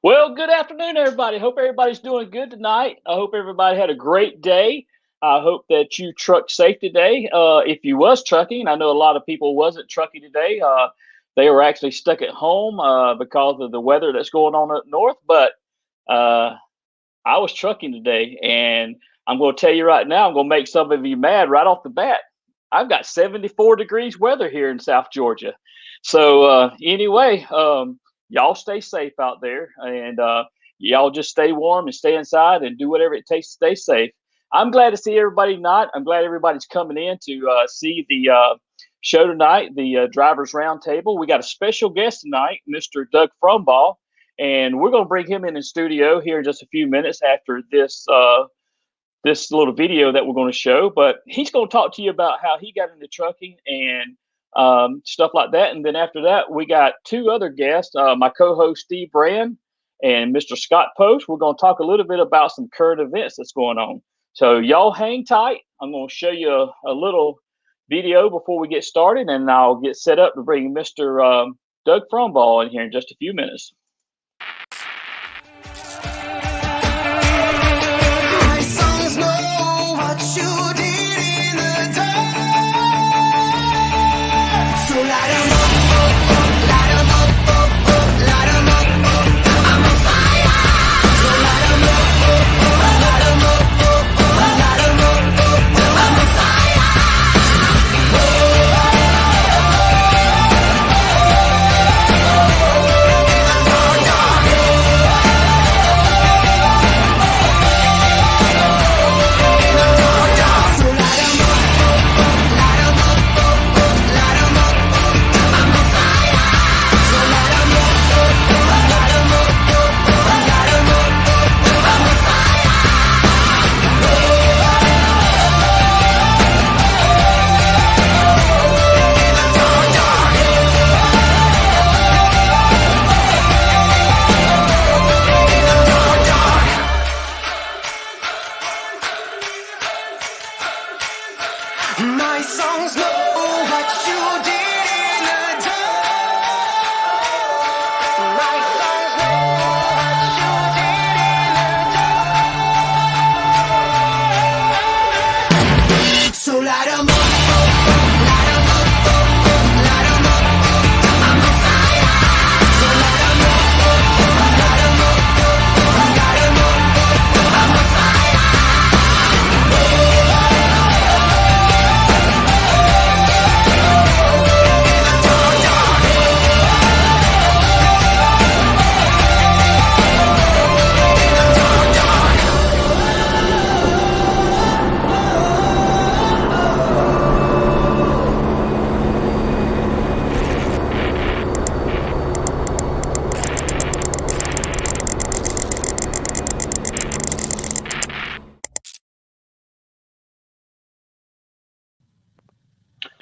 Well, good afternoon, everybody. Hope everybody's doing good tonight. I hope everybody had a great day. I hope that you trucked safe today. If you was trucking, I know a lot of people wasn't trucking today. They were actually stuck at home because of the weather that's going on up north. But uh, I was trucking today, and I'm going to tell you right now, I'm going to make some of you mad right off the bat. I've got 74 degrees weather here in South Georgia. So anyway, y'all stay safe out there, and y'all just stay warm and stay inside and do whatever it takes to stay safe. I'm glad to see everybody tonight. I'm glad everybody's coming in to see the show tonight, the Drivers Roundtable. We got a special guest tonight, Mr. Doug Frumbaugh, and we're going to bring him in the studio here in just a few minutes after this little video that we're going to show. But he's going to talk to you about how he got into trucking and stuff like that. And then after that, we got two other guests, my co-host Steve Brand and Mr. Scott Post. We're going to talk a little bit about some current events that's going on. So y'all hang tight. I'm going to show you a little video before we get started, and I'll get set up to bring Mr. Doug Frumbaugh in here in just a few minutes.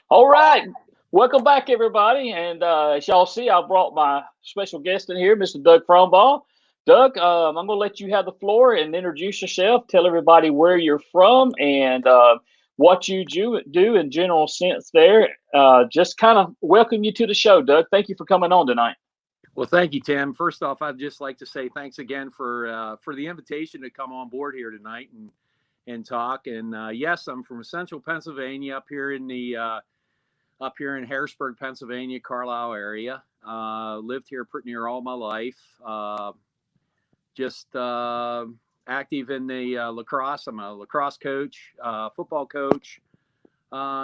All right. Welcome back, everybody. And as y'all see, I brought my special guest in here, Mr. Doug Frumbaugh. Doug, I'm going to let you have the floor and introduce yourself. Tell everybody where you're from and what you do in general sense there. Just kind of welcome you to the show, Doug. Thank you for coming on tonight. Well, thank you, Tim. First off, I'd just like to say thanks again for the invitation to come on board here tonight and talk. And yes, I'm from Central Pennsylvania, up here in Harrisburg, Pennsylvania, Carlisle area. Lived here pretty near all my life. Just active in the lacrosse. I'm a lacrosse coach, football coach.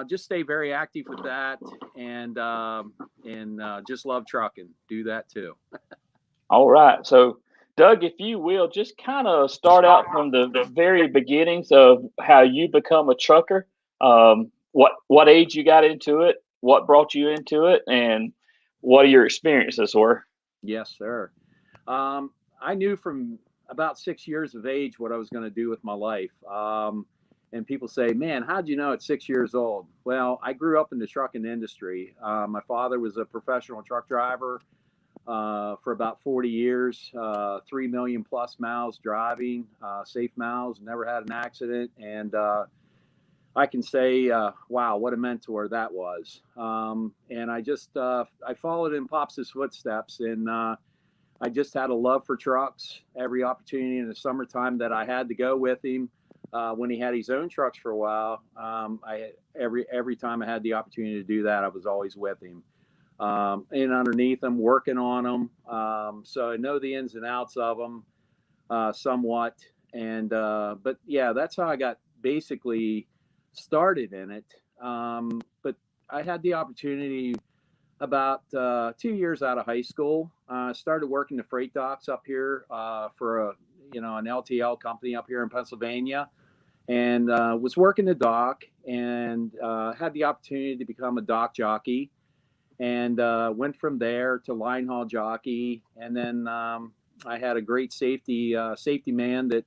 Just stay very active with that, and just love trucking. Do that too. All right. So, Doug, if you will, just kind of start out from the very beginnings of how you become a trucker. What age you got into it, what brought you into it, and what your experiences were. Yes, sir. I knew from about 6 years of age what I was going to do with my life. And people say, man, how'd you know at 6 years old? Well, I grew up in the trucking industry. My father was a professional truck driver for about 40 years, 3 million plus miles driving, safe miles, never had an accident. And I can say, wow, what a mentor that was. And I just, I followed in Pops' footsteps, and I just had a love for trucks. Every opportunity in the summertime that I had to go with him, when he had his own trucks for a while, every time I had the opportunity to do that, I was always with him, and underneath him, working on them. So I know the ins and outs of them somewhat. And but yeah, that's how I got basically started in it. But I had the opportunity about 2 years out of high school. Started working the freight docks up here for an LTL company up here in Pennsylvania, and was working the dock, and had the opportunity to become a dock jockey, and went from there to line haul jockey, and then I had a great safety man that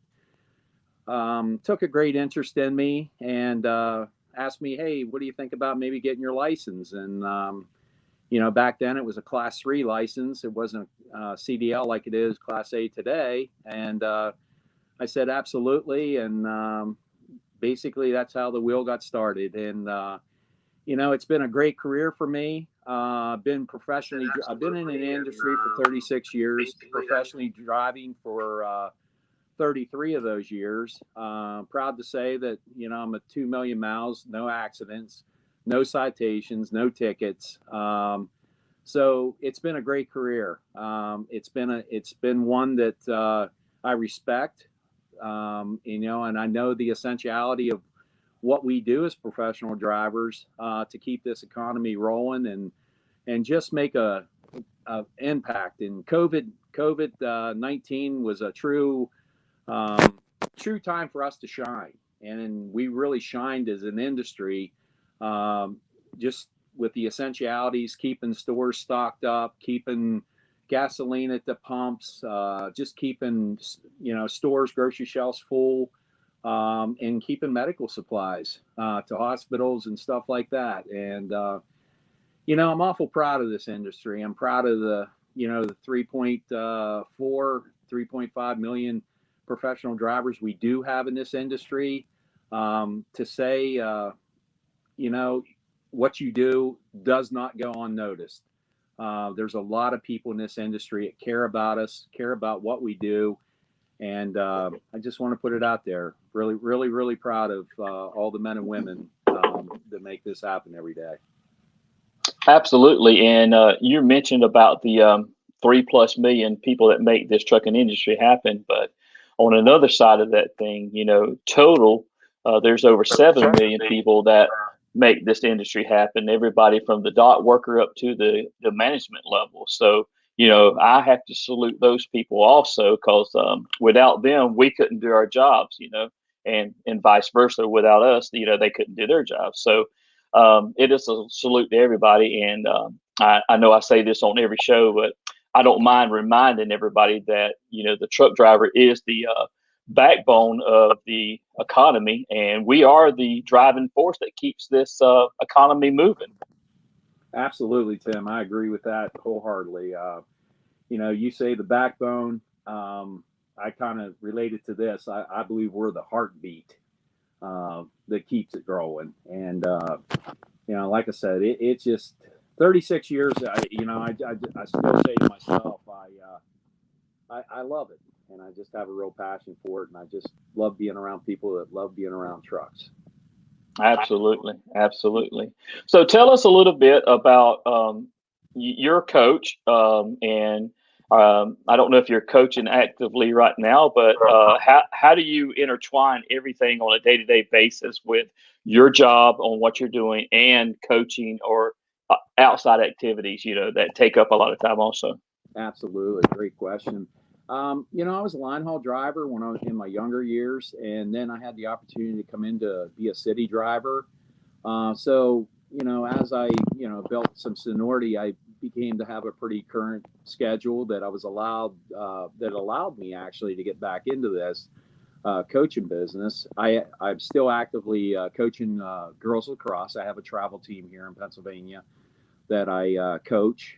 took a great interest in me, and asked me, "Hey, what do you think about maybe getting your license?" And back then it was a Class 3 license. It wasn't CDL like it is Class A today. And I said, absolutely. And basically that's how the wheel got started. And, it's been a great career for me. I've been in an industry for 36 years, professionally driving for 33 of those years. Proud to say that, I'm at 2 million miles, no accidents, no citations, no tickets. So it's been a great career. It's been one that I respect, and I know the essentiality of what we do as professional drivers to keep this economy rolling and just make a impact. And COVID-19 was a true time for us to shine, and we really shined as an industry. Just with the essentialities, keeping stores stocked up, keeping gasoline at the pumps, just keeping, stores, grocery shelves full, and keeping medical supplies to hospitals and stuff like that. And, I'm awful proud of this industry. I'm proud of the 3.5 million professional drivers we do have in this industry. To say, what you do does not go unnoticed. There's a lot of people in this industry that care about us, care about what we do. And I just want to put it out there. Really, really, really proud of all the men and women that make this happen every day. Absolutely. And you mentioned about the 3+ million people that make this trucking industry happen. But on another side of that thing, total, there's over 7 million people that make this industry happen, everybody from the dock worker up to the management level. So, I have to salute those people also, because without them, we couldn't do our jobs, and vice versa. Without us, they couldn't do their jobs. So it is a salute to everybody. And I know I say this on every show, but I don't mind reminding everybody that, the truck driver is the backbone of the economy, and we are the driving force that keeps this economy moving. Absolutely, Tim. I agree with that wholeheartedly. You say the backbone. I kind of related to this. I believe we're the heartbeat that keeps it growing. And like I said, it's just 36 years. I still say to myself, I love it. And I just have a real passion for it. And I just love being around people that love being around trucks. Absolutely. Absolutely. So tell us a little bit about your coach. And I don't know if you're coaching actively right now, but how do you intertwine everything on a day-to-day basis with your job on what you're doing and coaching or outside activities, that take up a lot of time also? Absolutely. Great question. I was a line haul driver when I was in my younger years, and then I had the opportunity to come in to be a city driver. So, as I, built some seniority, I became to have a pretty current schedule that I was that allowed me actually to get back into this coaching business. I'm still actively coaching girls lacrosse. I have a travel team here in Pennsylvania that I coach.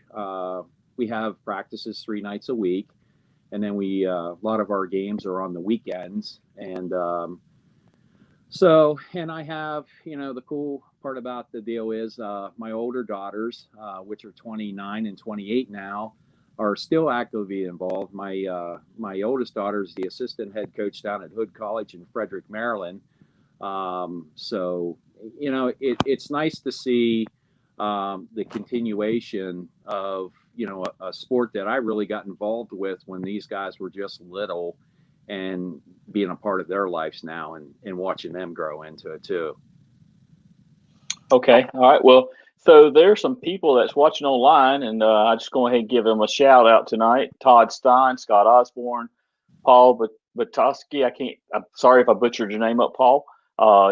We have practices 3 nights a week. And then a lot of our games are on the weekends. And and I have, the cool part about the deal is my older daughters, which are 29 and 28 now, are still actively involved. My oldest daughter is the assistant head coach down at Hood College in Frederick, Maryland. So it's nice to see the continuation of a sport that I really got involved with when these guys were just little, and being a part of their lives now and watching them grow into it too. Okay. All right. Well, so there's some people that's watching online, and I just go ahead and give them a shout out tonight. Todd Stein, Scott Osborne, Paul Batoski. I'm sorry if I butchered your name up, Paul.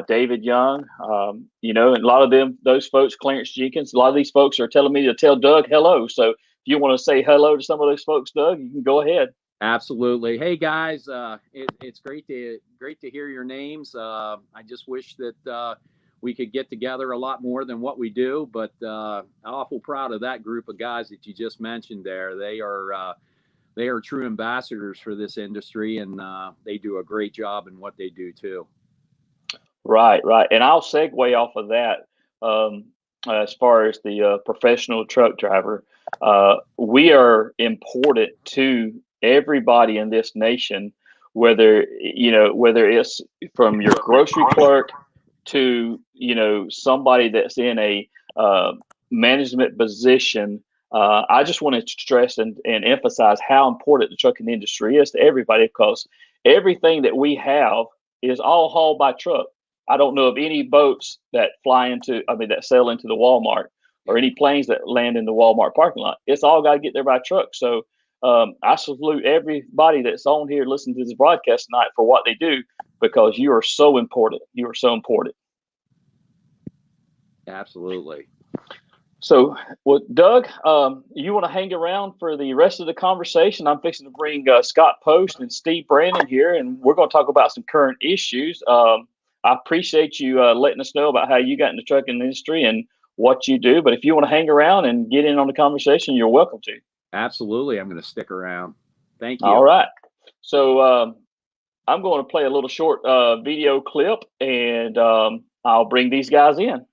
David Young, and a lot of those folks, Clarence Jenkins, a lot of these folks are telling me to tell Doug hello. So if you want to say hello to some of those folks, Doug, you can go ahead. Absolutely. Hey guys, it's great to hear your names. I just wish that we could get together a lot more than what we do, but awful proud of that group of guys that you just mentioned there. They are true ambassadors for this industry, and they do a great job in what they do too. Right. And I'll segue off of that. As far as the professional truck driver, we are important to everybody in this nation, whether it's from your grocery clerk to somebody that's in a management position. I just want to stress and emphasize how important the trucking industry is to everybody, because everything that we have is all hauled by truck. I don't know of any boats that that sail into the Walmart, or any planes that land in the Walmart parking lot. It's all got to get there by truck. So I salute everybody that's on here listening to this broadcast tonight for what they do, because you are so important. You are so important. Absolutely. So, well, Doug, you want to hang around for the rest of the conversation? I'm fixing to bring Scott Post and Steve Brandon here, and we're going to talk about some current issues. I appreciate you letting us know about how you got in the trucking industry and what you do. But if you want to hang around and get in on the conversation, you're welcome to. Absolutely. I'm going to stick around. Thank you. All right. So I'm going to play a little short video clip, and I'll bring these guys in.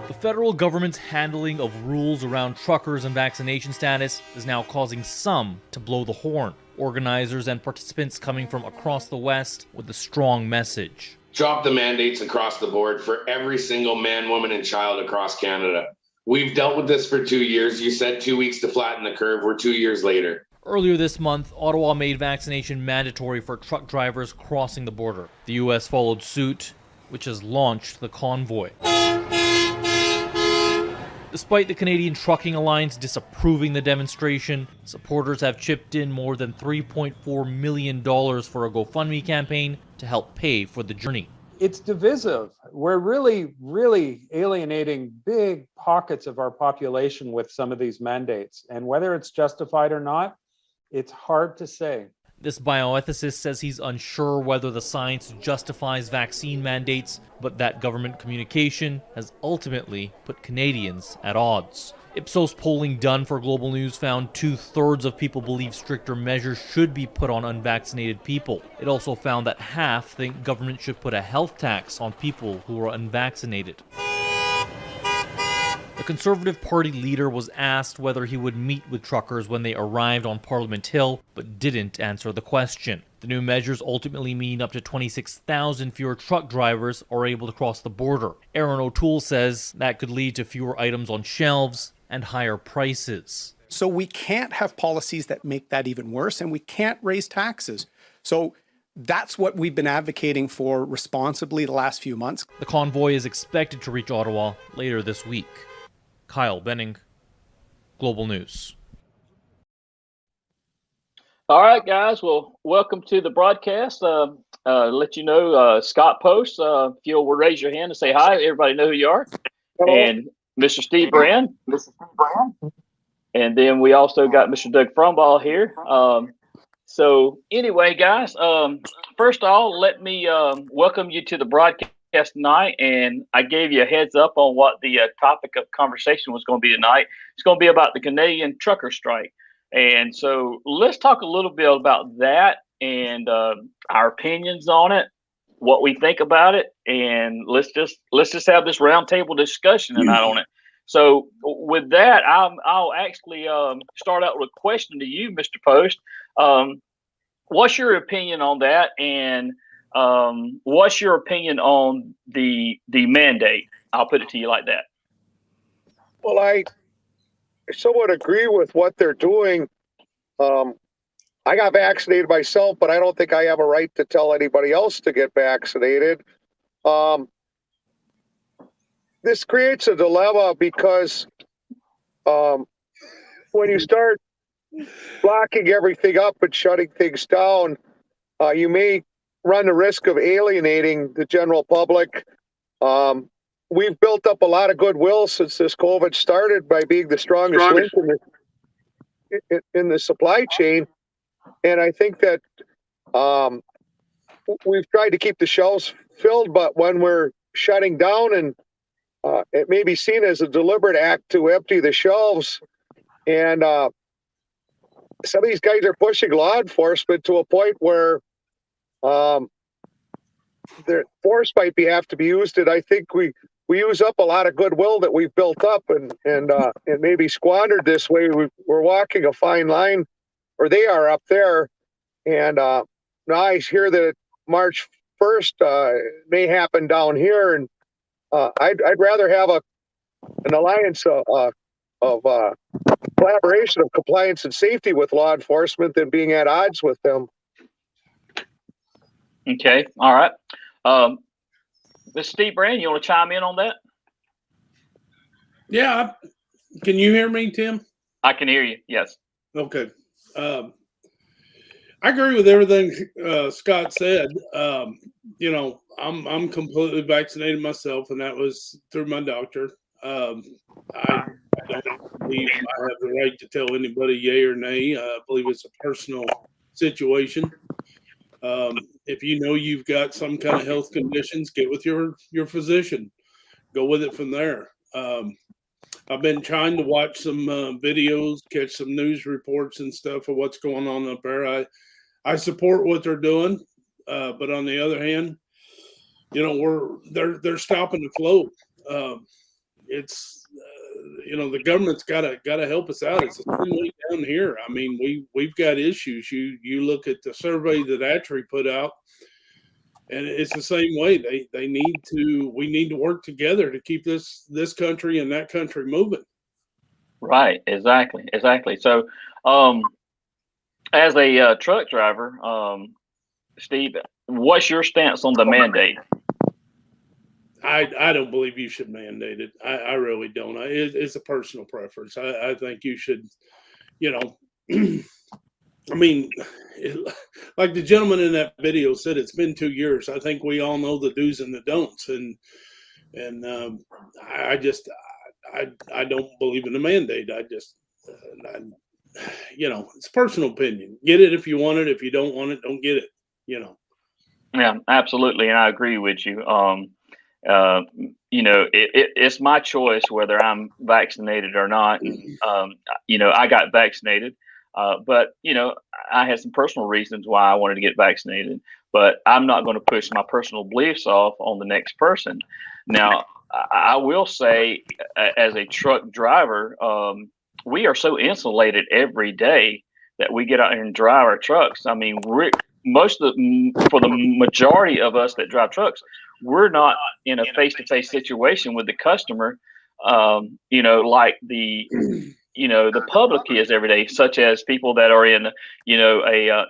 The federal government's handling of rules around truckers and vaccination status is now causing some to blow the horn. Organizers and participants coming from across the West with a strong message. Drop the mandates across the board for every single man, woman, and child across Canada. We've dealt with this for 2 years. You said 2 weeks to flatten the curve. We're 2 years later. Earlier this month, Ottawa made vaccination mandatory for truck drivers crossing the border. The U.S. followed suit, which has launched the convoy. Despite the Canadian Trucking Alliance disapproving the demonstration, supporters have chipped in more than $3.4 million for a GoFundMe campaign to help pay for the journey. It's divisive. We're really, really alienating big pockets of our population with some of these mandates. And whether it's justified or not, it's hard to say. This bioethicist says he's unsure whether the science justifies vaccine mandates, but that government communication has ultimately put Canadians at odds. Ipsos polling done for Global News found 2/3 of people believe stricter measures should be put on unvaccinated people. It also found that half think government should put a health tax on people who are unvaccinated. The Conservative Party leader was asked whether he would meet with truckers when they arrived on Parliament Hill, but didn't answer the question. The new measures ultimately mean up to 26,000 fewer truck drivers are able to cross the border. Aaron O'Toole says that could lead to fewer items on shelves and higher prices. So we can't have policies that make that even worse, and we can't raise taxes. So that's what we've been advocating for responsibly the last few months. The convoy is expected to reach Ottawa later this week. Kyle Benning, Global News. All right, guys. Well, welcome to the broadcast. Let you know, Scott Post, if you'll raise your hand and say hi, everybody know who you are. Hello. And Mr. Steve Brand. And then we also got Mr. Doug Frumball here. So anyway, guys, first of all, let me welcome you to the broadcast tonight, and I gave you a heads up on what the topic of conversation was going to be tonight. It's going to be about the Canadian trucker strike, and so let's talk a little bit about that and our opinions on it, what we think about it, and let's just have this roundtable discussion tonight on it. So with that, I'll actually start out with a question to you, Mr. Post. What's your opinion on that, and what's your opinion on the mandate? I'll put it to you like that. Well, I somewhat agree with what they're doing. I got vaccinated myself, but I don't think I have a right to tell anybody else to get vaccinated. This creates a dilemma because when you start blocking everything up and shutting things down, you may run the risk of alienating the general public. We've built up a lot of goodwill since this COVID started by being the strongest link in the supply chain. And I think that we've tried to keep the shelves filled, but when we're shutting down, and it may be seen as a deliberate act to empty the shelves, and some of these guys are pushing law enforcement to a point where their force might have to be used. And I think we use up a lot of goodwill that we've built up and maybe squandered this way. We're walking a fine line, or they are up there. And now I hear that March 1st may happen down here, and I'd rather have an alliance of collaboration of compliance and safety with law enforcement than being at odds with them. Okay, all right. Mr. Steve Brand, you want to chime in on that? Yeah. Can you hear me, Tim? I can hear you. Yes. Okay. I agree with everything Scott said. You know, I'm completely vaccinated myself, and that was through my doctor. I don't believe I have the right to tell anybody yay or nay. I believe it's a personal situation. If you know you've got some kind of health conditions, get with your physician. Go with it from there. I've been trying to watch some videos, catch some news reports and stuff of what's going on up there. I support what they're doing, but on the other hand, you know, they're stopping the flow. It's you know, the government's got to help us out. It's the same way down here. I mean, we've got issues. You look at the survey that ATRI put out, and it's the same way. We need to work together to keep this country and that country moving. Right. Exactly. So, as a truck driver, Steve, what's your stance on the mandate? I don't believe you should mandate it. I really don't. It's a personal preference. I think you should, you know, I mean, like the gentleman in that video said, it's been 2 years. I think we all know the do's and the don'ts, and I don't believe in the mandate. You know, it's personal opinion. Get it if you want it. If you don't want it, don't get it. You know. Yeah, absolutely, and I agree with you. You know, it's my choice whether I'm vaccinated or not. And, you know, I got vaccinated, but you know, I had some personal reasons why I wanted to get vaccinated. But I'm not going to push my personal beliefs off on the next person. Now, I will say, as a truck driver, we are so insulated every day that we get out here and drive our trucks. I mean, for the majority of us that drive trucks, we're not in a face-to-face situation with the customer, you know, like the public is every day, such as people that are in, you know,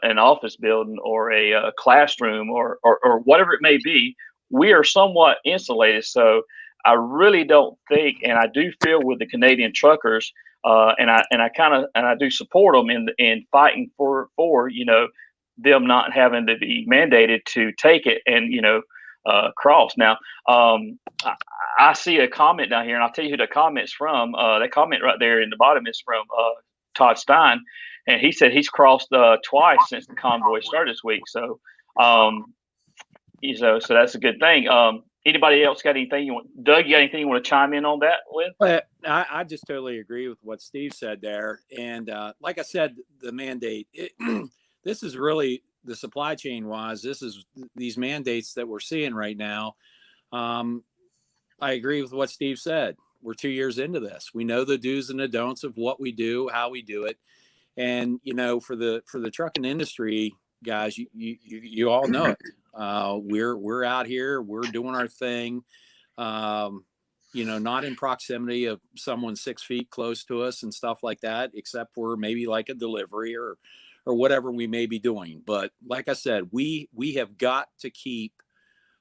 an office building or a classroom or whatever it may be. We are somewhat insulated. So I really don't think, and I do feel with the Canadian truckers, and I do support them in fighting for you know, them not having to be mandated to take it and, you know, cross. Now, I see a comment down here, and I'll tell you who the comment's from. That comment right there in the bottom is from Todd Stein, and he said he's crossed twice since the convoy started this week. So, so that's a good thing. Anybody else got anything Doug, you got anything you want to chime in on that with? Well, I just totally agree with what Steve said there. And like I said, the mandate, this is really the supply chain wise. This is these mandates that we're seeing right now. I agree with what Steve said. we're 2 years into this. We know the do's and the don'ts of what we do, how we do it. And, you know, for the trucking industry, guys, you all know it. We're out here, we're doing our thing. You know, not in proximity of someone 6 feet close to us and stuff like that, except for maybe like a delivery or whatever we may be doing. But like I said, we have got to keep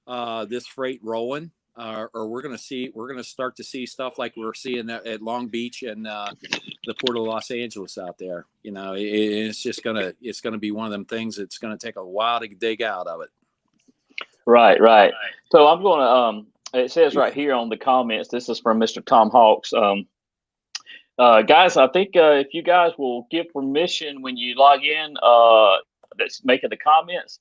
this freight rolling, or we're going to start to see stuff like we're seeing at Long Beach and the Port of Los Angeles out there. You know, it's going to be one of them things that's going to take a while to dig out of it. Right. So I'm going to, it says right here on the comments, this is from Mr. Tom Hawks. Guys, I think if you guys will give permission when you log in, that's making the comments,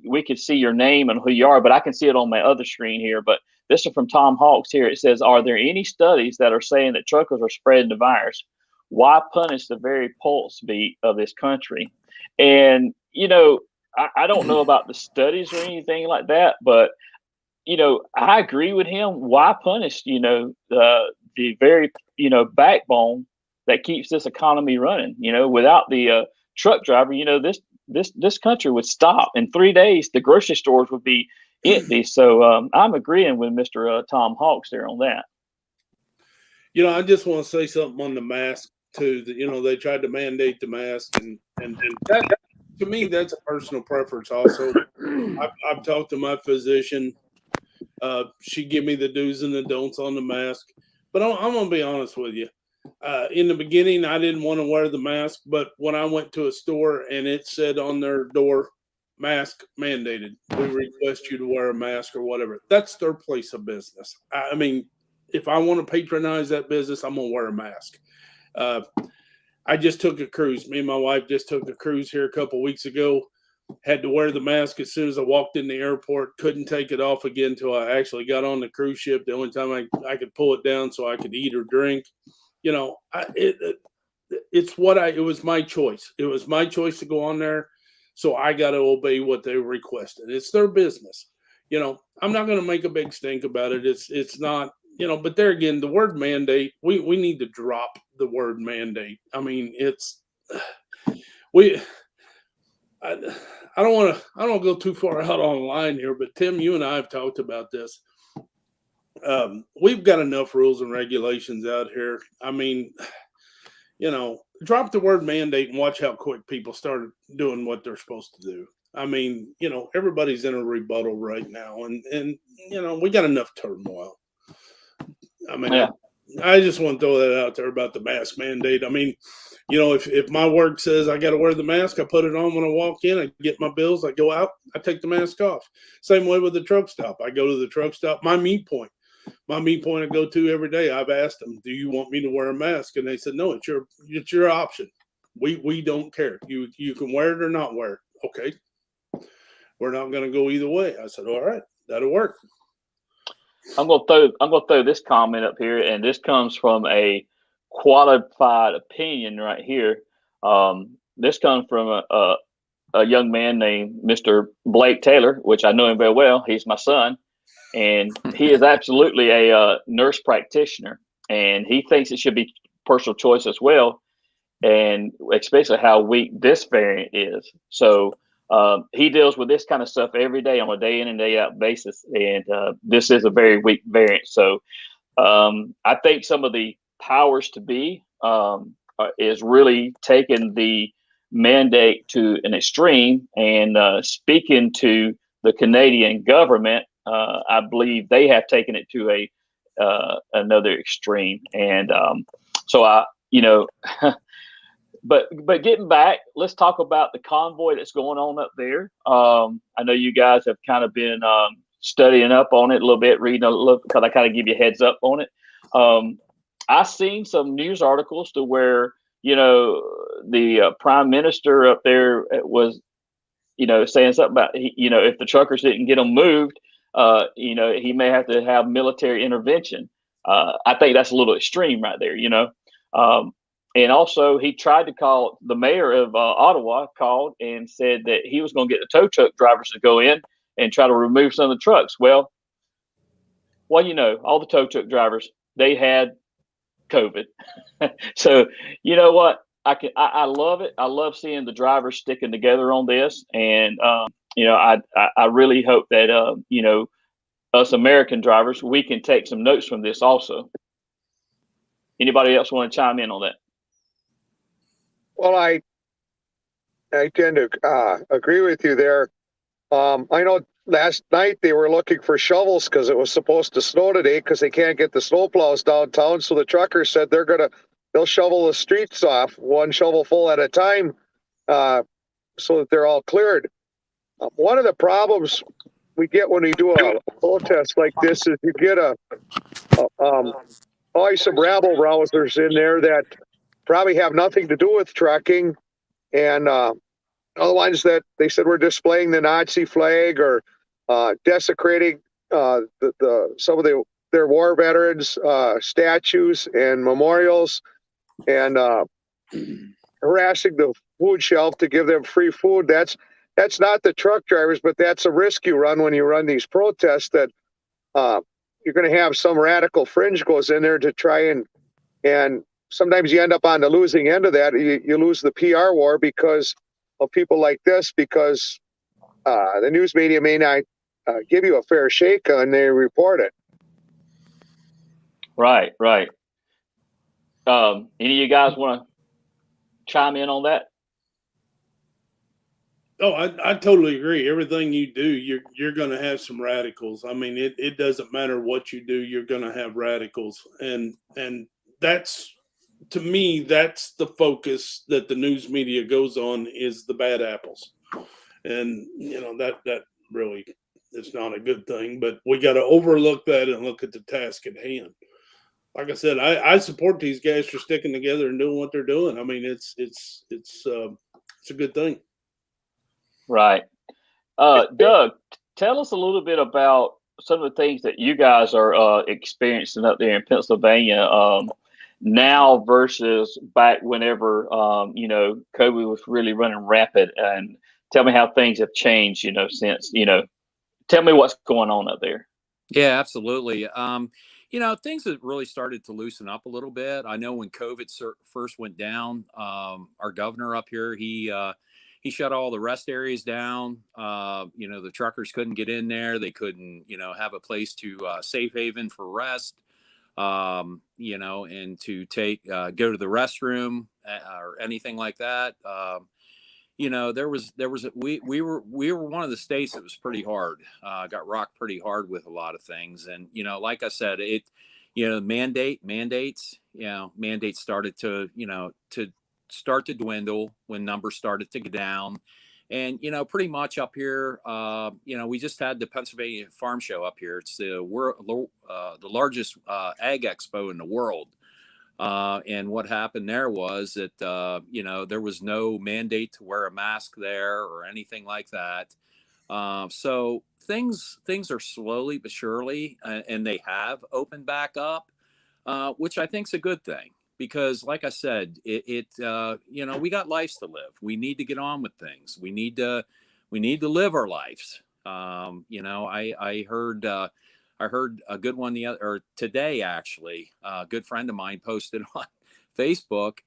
we can see your name and who you are, but I can see it on my other screen here. But this is from Tom Hawks here. It says, are there any studies that are saying that truckers are spreading the virus? Why punish the very pulse beat of this country? And, you know, I don't know about the studies or anything like that, but you know, I agree with him. Why punish, you know, the very, you know, backbone that keeps this economy running? You know, without the truck driver, you know, this country would stop in 3 days. The grocery stores would be empty. So I'm agreeing with Mr. Tom Hawks there on that. You know, I just want to say something on the mask too. That, you know, they tried to mandate the mask, and that, to me, that's a personal preference. Also, I've talked to my physician. She give me the do's and the don'ts on the mask, but I'm gonna be honest with you. In the beginning, I didn't want to wear the mask, but when I went to a store and it said on their door, "Mask mandated," we request you to wear a mask or whatever. That's their place of business. I mean, if I want to patronize that business, I'm gonna wear a mask. I just took a cruise. Me and my wife just took a cruise here a couple of weeks ago. Had to wear the mask as soon as I walked in the airport. Couldn't take it off again until I actually got on the cruise ship. The only time I could pull it down so I could eat or drink. You know, it was my choice. It was my choice to go on there. So I got to obey what they requested. It's their business. You know, I'm not going to make a big stink about it. It's not, you know, but there again, the word mandate, we need to drop the word mandate. I mean, I don't want to go too far out on the line here, but Tim, you and I have talked about this. We've got enough rules and regulations out here. I mean, you know, drop the word mandate and watch how quick people start doing what they're supposed to do. I mean, you know, everybody's in a rebuttal right now, and you know, we got enough turmoil. I mean, yeah. I just want to throw that out there about the mask mandate. I mean, you know, if my work says I got to wear the mask, I put it on when I walk in, I get my bills, I go out, I take the mask off. Same way with the truck stop. I go to the truck stop, my meet point I go to every day. I've asked them, do you want me to wear a mask? And they said, no, it's your option. We don't care. You can wear it or not wear it. Okay. We're not going to go either way. I said, all right, that'll work. I'm gonna throw this comment up here, and this comes from a qualified opinion right here. This comes from a young man named Mr. Blake Taylor, which I know him very well. He's my son, and he is absolutely a nurse practitioner, and he thinks it should be personal choice as well, and especially how weak this variant is. So he deals with this kind of stuff every day on a day in and day out basis. And this is a very weak variant. So I think some of the powers to be is really taking the mandate to an extreme, and speaking to the Canadian government, I believe they have taken it to another extreme. And so I, you know, But getting back, let's talk about the convoy that's going on up there. I know you guys have kind of been studying up on it a little bit, reading a little, because I kind of give you a heads up on it. I've seen some news articles to where, you know, the prime minister up there was, you know, saying something about, you know, if the truckers didn't get them moved, you know, he may have to have military intervention. I think that's a little extreme right there, you know. And also, he tried to call, the mayor of Ottawa called and said that he was going to get the tow truck drivers to go in and try to remove some of the trucks. Well, you know, all the tow truck drivers they had COVID. So you know what? I love it. I love seeing the drivers sticking together on this, and you know, I really hope that you know, us American drivers, we can take some notes from this also. Anybody else want to chime in on that? Well, I tend to agree with you there. I know last night they were looking for shovels because it was supposed to snow today because they can't get the snowplows downtown. So the truckers said they'll shovel the streets off one shovel full at a time, so that they're all cleared. One of the problems we get when we do a protest like this is you get always some rabble rousers in there that probably have nothing to do with trucking, and other ones that they said were displaying the Nazi flag or desecrating some of their war veterans statues and memorials, and harassing the food shelf to give them free food. That's not the truck drivers, but that's a risk you run when you run these protests, that you're going to have some radical fringe goes in there to try and sometimes you end up on the losing end of that. You lose the PR war because of people like this, because the news media may not give you a fair shake and they report it. Right. Any of you guys want to chime in on that? Oh, I totally agree. Everything you do, you're going to have some radicals. I mean, it doesn't matter what you do, you're going to have radicals, and that's, to me, that's the focus that the news media goes on, is the bad apples, and you know that really is not a good thing. But we got to overlook that and look at the task at hand. Like I said, I support these guys for sticking together and doing what they're doing. I mean, it's a good thing. Right. Doug, tell us a little bit about some of the things that you guys are experiencing up there in Pennsylvania now versus back whenever, you know, COVID was really running rapid, and tell me how things have changed, you know, since, you know, tell me what's going on up there. Yeah, absolutely. You know, things have really started to loosen up a little bit. I know when COVID first went down, our governor up here, he shut all the rest areas down. You know, the truckers couldn't get in there. They couldn't, you know, have a place to safe haven for rest, you know, and to go to the restroom or anything like that. You know, we were one of the states that was pretty hard, got rocked pretty hard with a lot of things. And, you know, like I said, you know, mandates started to dwindle when numbers started to go down. And, you know, pretty much up here, you know, we just had the Pennsylvania Farm Show up here. It's the largest ag expo in the world. And what happened there was that, you know, there was no mandate to wear a mask there or anything like that. So things are slowly but surely, and they have opened back up, which I think is a good thing. Because like I said, you know, we got lives to live. We need to get on with things. We need to live our lives. You know, I heard a good one today, actually. A good friend of mine posted on Facebook.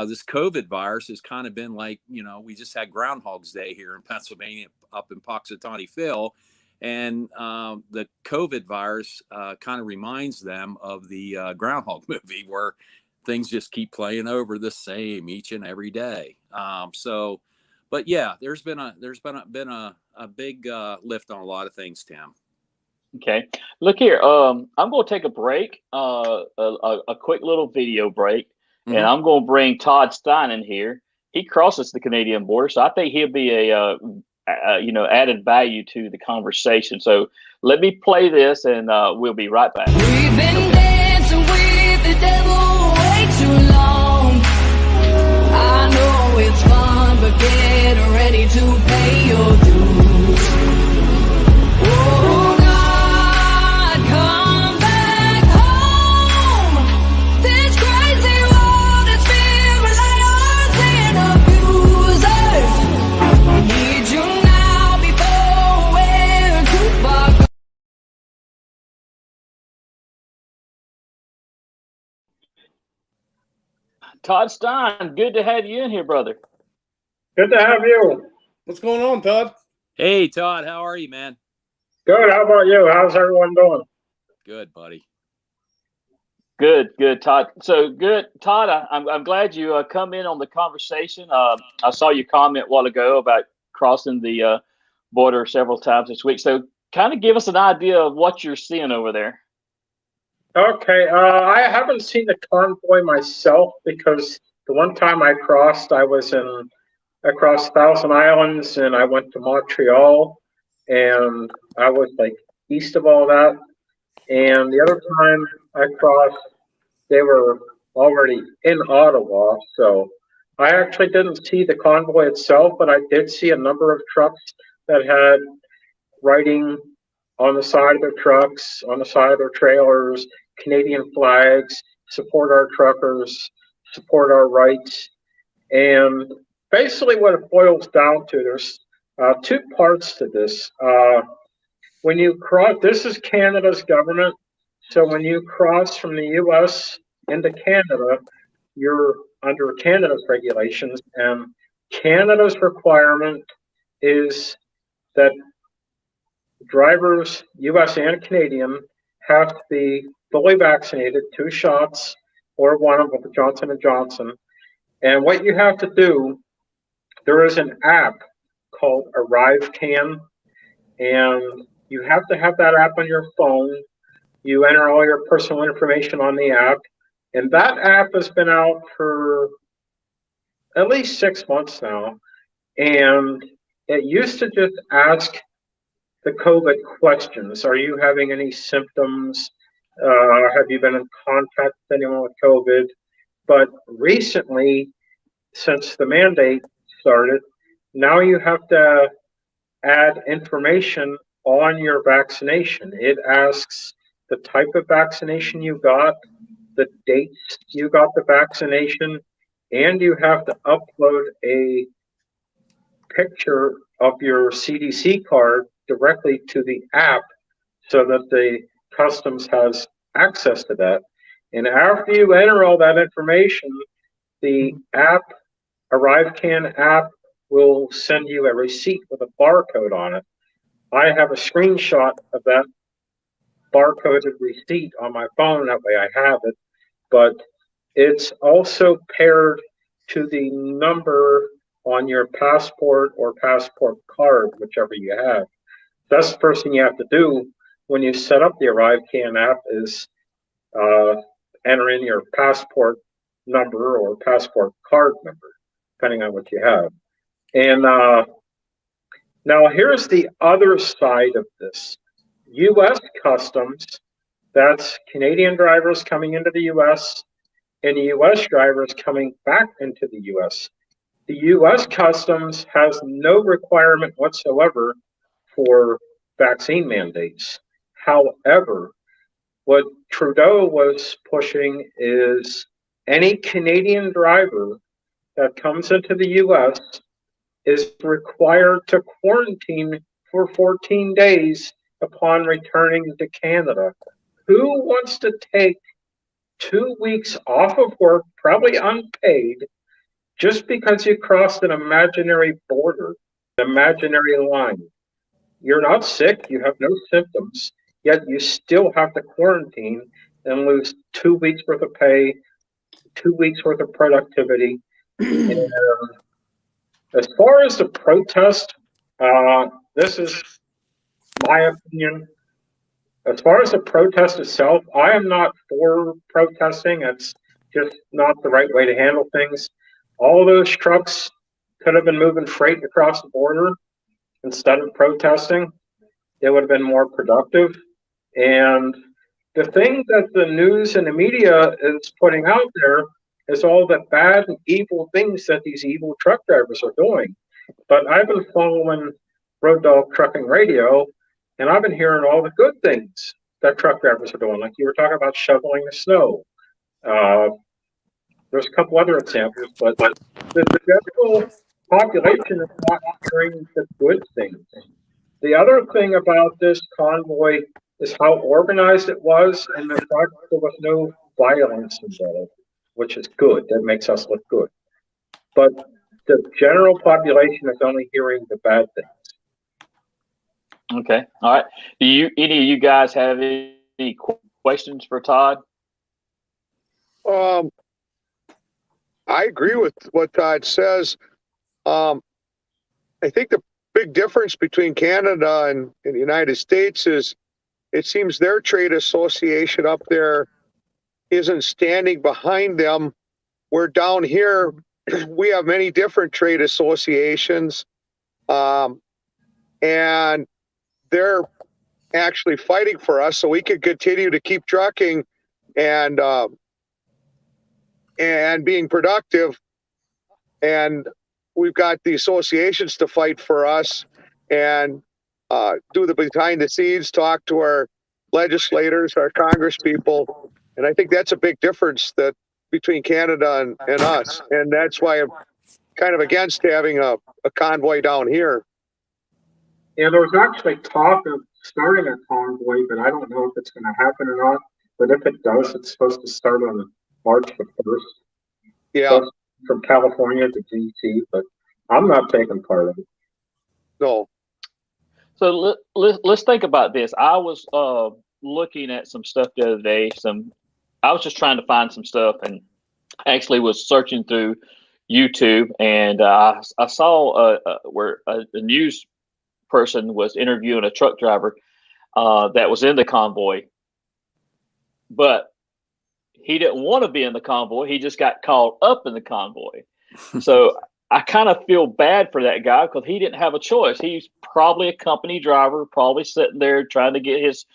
This COVID virus has kind of been like, you know, we just had Groundhog's Day here in Pennsylvania, up in Punxsutawney Phil. And the COVID virus kind of reminds them of the Groundhog movie, where things just keep playing over the same each and every day. But yeah, there's been a big lift on a lot of things, Tim. Okay, look here. I'm going to take a break, a quick little video break, and I'm going to bring Todd Stein in here. He crosses the Canadian border, so I think he'll be a you know, added value to the conversation. So let me play this, and we'll be right back. We've been dancing with the devil way too long. I know it's fun, but get ready to pay your dues. Todd Stein, good to have you in here, brother. Good to have you. What's going on, Todd? Hey, Todd, how are you, man? Good. How about you? How's everyone doing? Good, buddy. Good, Todd. So good, Todd. I'm glad you come in on the conversation. I saw your comment a while ago about crossing the border several times this week. So kind of give us an idea of what you're seeing over there. Okay. I haven't seen the convoy myself because the one time I crossed, I was across Thousand Islands and I went to Montreal and I was like east of all that. And the other time I crossed, they were already in Ottawa. So I actually didn't see the convoy itself, but I did see a number of trucks that had writing on the side of their trucks, on the side of their trailers, Canadian flags, support our truckers, support our rights. And basically what it boils down to, there's two parts to this. When you cross, this is Canada's government. So when you cross from the US into Canada, you're under Canada's regulations, and Canada's requirement is that drivers, US and Canadian, have to be fully vaccinated, 2 shots or one of them with Johnson & Johnson. And what you have to do, there is an app called ArriveCan, and you have to have that app on your phone. You enter all your personal information on the app, and that app has been out for at least 6 months now. And it used to just ask the COVID questions. Are you having any symptoms? Have you been in contact with anyone with COVID? But recently, since the mandate started, now you have to add information on your vaccination. It asks the type of vaccination you got, the dates you got the vaccination, and you have to upload a picture of your CDC card directly to the app so that the customs has access to that. And after you enter all that information, the app, ArriveCan app, will send you a receipt with a barcode on it. I have a screenshot of that barcoded receipt on my phone, that way I have it, but it's also paired to the number on your passport or passport card, whichever you have. That's the first thing you have to do when you set up the ArriveCan app is enter in your passport number or passport card number, depending on what you have. And now here's the other side of this. U.S. Customs, that's Canadian drivers coming into the U.S. and the U.S. drivers coming back into the U.S. The U.S. Customs has no requirement whatsoever for vaccine mandates. However, what Trudeau was pushing is any Canadian driver that comes into the U.S. is required to quarantine for 14 days upon returning to Canada. Who wants to take 2 weeks off of work, probably unpaid, just because you crossed an imaginary border, an imaginary line? You're not sick, you have no symptoms, yet you still have to quarantine and lose 2 weeks worth of pay, 2 weeks worth of productivity. And, as far as the protest, this is my opinion. As far as the protest itself, I am not for protesting. It's just not the right way to handle things. All those trucks could have been moving freight across the border instead of protesting. It would have been more productive. And the thing that the news and the media is putting out there is all the bad and evil things that these evil truck drivers are doing. But I've been following Road Dog Trucking Radio, and I've been hearing all the good things that truck drivers are doing. Like you were talking about shoveling the snow. There's a couple other examples, but the general population is not hearing the good things. The other thing about this convoy is how organized it was and the fact there was no violence involved, which is good. That makes us look good. But the general population is only hearing the bad things. Okay. All right. Do any of you guys have any questions for Todd? I agree with what Todd says. I think the big difference between Canada and the United States is it seems their trade association up there isn't standing behind them. We're down here, we have many different trade associations, and they're actually fighting for us so we can continue to keep trucking and being productive. And we've got the associations to fight for us and do the behind the scenes, talk to our legislators, our Congress people. And I think that's a big difference that between Canada and us. And that's why I'm kind of against having a convoy down here. Yeah, there was actually talk of starting a convoy, but I don't know if it's going to happen or not. But if it does, it's supposed to start on March the 1st. Yeah. From California to DC, but I'm not taking part of it. No. So let's think about this. I was looking at some stuff the other day. I was just trying to find some stuff, and actually was searching through YouTube, and I saw where a news person was interviewing a truck driver that was in the convoy, but he didn't want to be in the convoy. He just got caught up in the convoy. So I kind of feel bad for that guy because he didn't have a choice. He's probably a company driver, probably sitting there trying to get his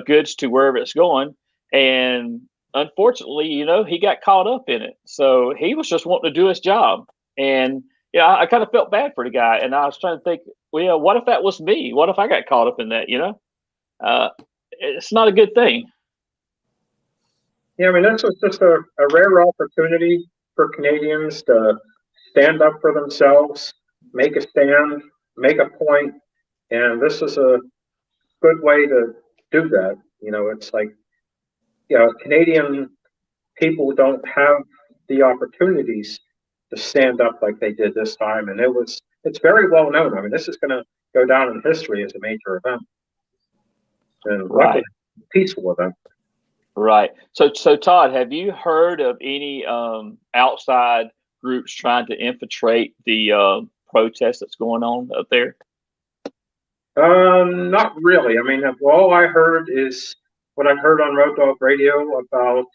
goods to wherever it's going. And unfortunately, he got caught up in it. So he was just wanting to do his job. And I kind of felt bad for the guy. And I was trying to think, well, what if that was me? What if I got caught up in that, It's not a good thing. Yeah, I mean, this was just a rare opportunity for Canadians to stand up for themselves, make a stand, make a point, and this is a good way to do that. It's like, Canadian people don't have the opportunities to stand up like they did this time, and it's very well known. I mean, this is going to go down in history as a major event, and right, peaceful event. Right. So Todd, have you heard of any outside groups trying to infiltrate the protest that's going on up there? Not really. I mean, all I heard is what I heard on Road Dog Radio about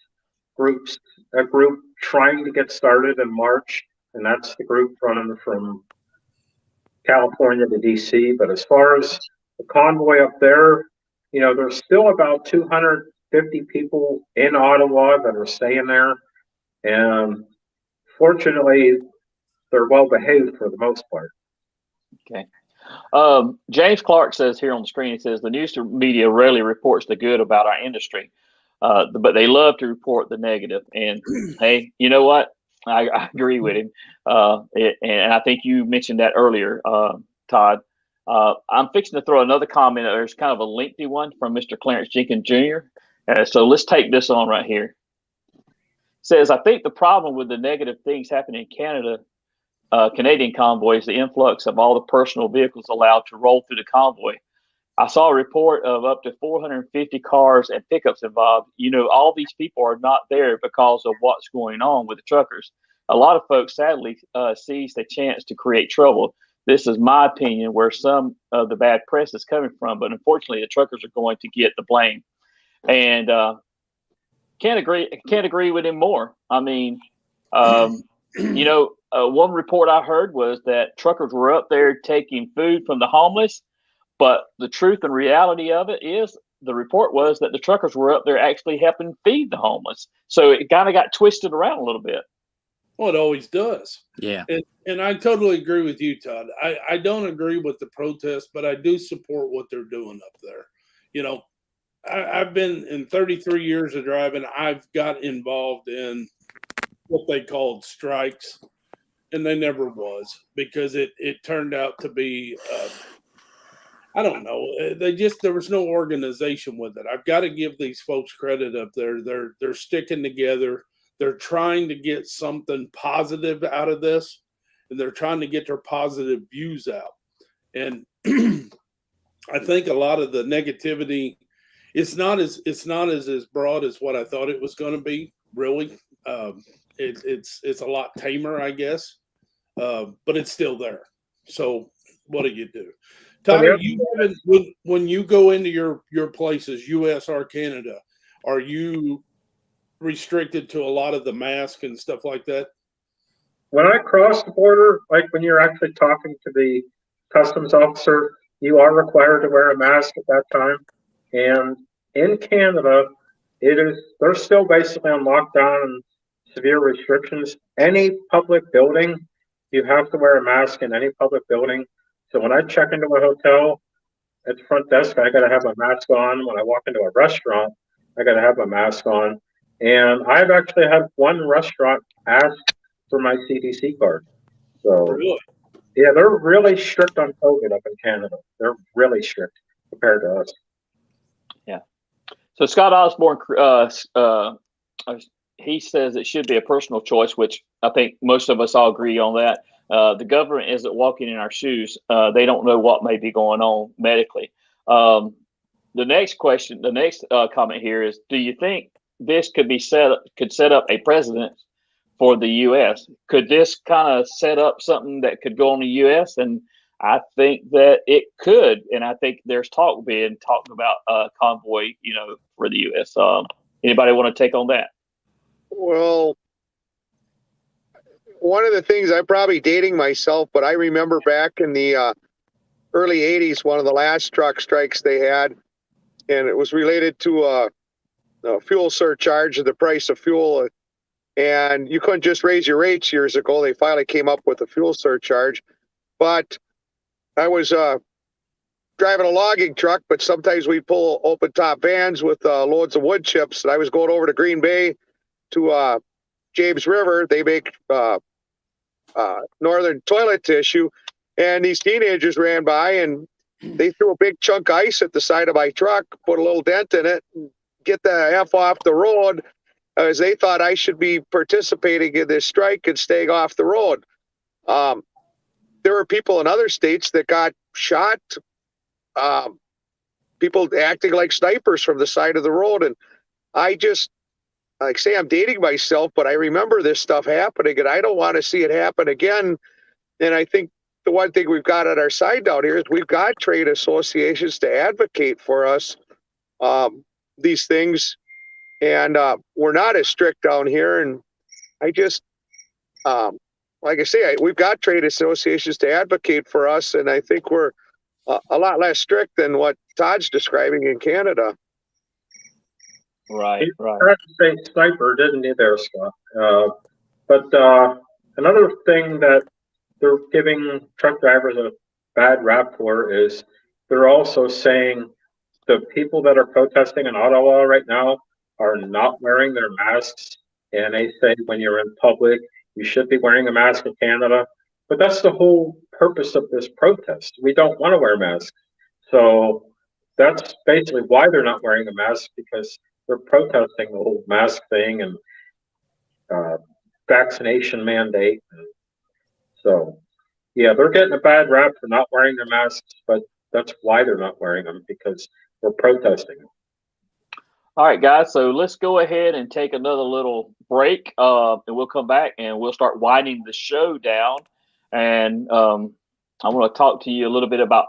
a group trying to get started in March, and that's the group running from California to DC. But as far as the convoy up there, there's still about 250 people in Ottawa that are staying there, and fortunately, they're well behaved for the most part. Okay. James Clark says here on the screen, he says the news media rarely reports the good about our industry, but they love to report the negative. And hey, you know what? I agree with him. And I think you mentioned that earlier, Todd. I'm fixing to throw another comment. There's kind of a lengthy one from Mr. Clarence Jenkins Jr. So let's take this on right here. Says, I think the problem with the negative things happening in Canada, Canadian convoys, the influx of all the personal vehicles allowed to roll through the convoy. I saw a report of up to 450 cars and pickups involved. All these people are not there because of what's going on with the truckers. A lot of folks sadly seize the chance to create trouble. This is my opinion where some of the bad press is coming from, but unfortunately the truckers are going to get the blame. And can't agree with him more. I mean, one report I heard was that truckers were up there taking food from the homeless, but the truth and reality of it is the report was that the truckers were up there actually helping feed the homeless. So it kind of got twisted around a little bit. Well, it always does. Yeah. And I totally agree with you, Todd. I don't agree with the protest, but I do support what they're doing up there. I've been in 33 years of driving. I've got involved in what they called strikes, and they never was because it turned out to be, I don't know. There was no organization with it. I've got to give these folks credit up there. They're sticking together. they're trying to get something positive out of this, and they're trying to get their positive views out. And I think a lot of the negativity, it's not as broad as what I thought it was going to be. Really, it's a lot tamer, I guess, but it's still there. So what do you do, Tyler? When you go into your places, U.S. or Canada, are you restricted to a lot of the mask and stuff like that? When I cross the border, like when you're actually talking to the customs officer, you are required to wear a mask at that time. And in Canada, they're still basically on lockdown and severe restrictions. Any public building, you have to wear a mask in any public building. So when I check into a hotel at the front desk, I got to have a mask on. When I walk into a restaurant, I got to have a mask on. And I've actually had one restaurant ask for my CDC card. So, really? Yeah, they're really strict on COVID up in Canada. They're really strict compared to us. Yeah. So Scott Osborne, he says it should be a personal choice, which I think most of us all agree on that. The government isn't walking in our shoes. They don't know what may be going on medically. The next comment here is: do you think this could set up a precedent for the U.S.? Could this kind of set up something that could go on the U.S.? And I think that it could, and I think there's talking about a convoy, for the U.S. Anybody want to take on that? Well, one of the things, I'm probably dating myself, but I remember back in the early 80s, one of the last truck strikes they had, and it was related to a fuel surcharge of the price of fuel. And you couldn't just raise your rates years ago. They finally came up with a fuel surcharge. But I was driving a logging truck, but sometimes we pull open top vans with loads of wood chips. And I was going over to Green Bay to James River. They make northern toilet tissue. And these teenagers ran by and they threw a big chunk of ice at the side of my truck, put a little dent in it, and get the F off the road, as they thought I should be participating in this strike and staying off the road. There were people in other states that got shot, people acting like snipers from the side of the road. And I just, like say, I'm dating myself, but I remember this stuff happening and I don't want to see it happen again. And I think the one thing we've got on our side down here is we've got trade associations to advocate for us these things. And we're not as strict down here. And I just, like I say, we've got trade associations to advocate for us. And I think we're a lot less strict than what Todd's describing in Canada. Right. I have to say sniper, didn't he there, Scott? But another thing that they're giving truck drivers a bad rap for is they're also saying the people that are protesting in Ottawa right now are not wearing their masks. And they say when you're in public, you should be wearing a mask in Canada. But that's the whole purpose of this protest. We don't want to wear masks. So that's basically why they're not wearing a mask, because they're protesting the whole mask thing and vaccination mandate. So, yeah, they're getting a bad rap for not wearing their masks, but that's why they're not wearing them, because we're protesting. All right, guys, so let's go ahead and take another little break, and we'll come back and we'll start winding the show down. And I want to talk to you a little bit about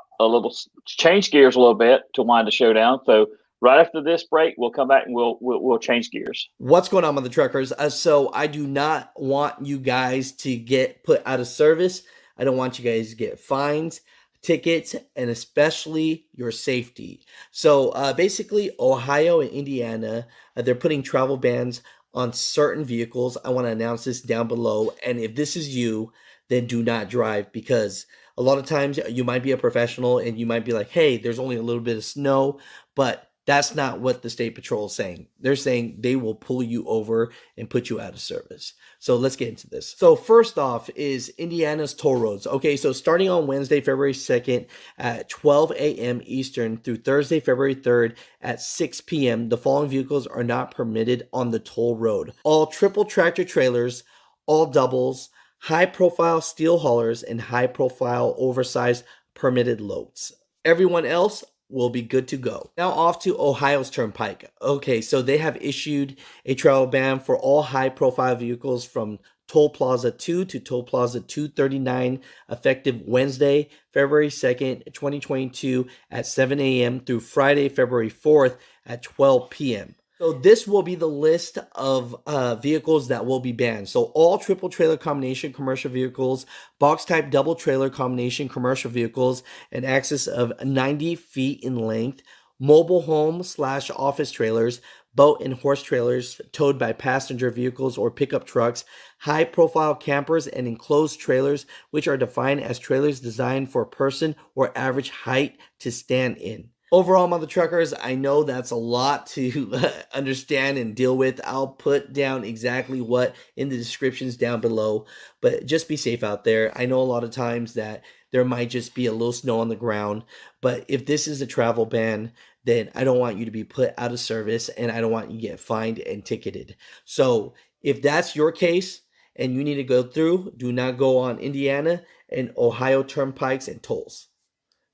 change gears a little bit to wind the show down. So right after this break, we'll come back and we'll change gears. What's going on with the truckers? So I do not want you guys to get put out of service. I don't want you guys to get fines, tickets, and especially your safety. So basically, Ohio and Indiana, they're putting travel bans on certain vehicles. I want to announce this down below. And if this is you, then do not drive, because a lot of times you might be a professional and you might be like, hey, there's only a little bit of snow, but That's not what the State Patrol is saying. They're saying they will pull you over and put you out of service. So let's get into this. So first off is Indiana's toll roads. Okay, so starting on Wednesday, February 2nd at 12 a.m. Eastern through Thursday, February 3rd at 6 p.m., the following vehicles are not permitted on the toll road. All triple tractor trailers, all doubles, high-profile steel haulers, and high-profile oversized permitted loads. Everyone else will be good to go. Now off to Ohio's Turnpike. Okay, so they have issued a travel ban for all high-profile vehicles from Toll Plaza 2 to Toll Plaza 239 effective Wednesday, February 2nd, 2022 at 7 a.m. through Friday, February 4th at 12 p.m. So this will be the list of vehicles that will be banned. So all triple trailer combination commercial vehicles, box type double trailer combination commercial vehicles, an axis of 90 feet in length, mobile home / office trailers, boat and horse trailers towed by passenger vehicles or pickup trucks, high profile campers and enclosed trailers, which are defined as trailers designed for a person or average height to stand in. Overall, mother truckers, I know that's a lot to understand and deal with. I'll put down exactly what in the descriptions down below, but just be safe out there. I know a lot of times that there might just be a little snow on the ground, but if this is a travel ban, then I don't want you to be put out of service and I don't want you to get fined and ticketed. So if that's your case and you need to go through, do not go on Indiana and Ohio turnpikes and tolls.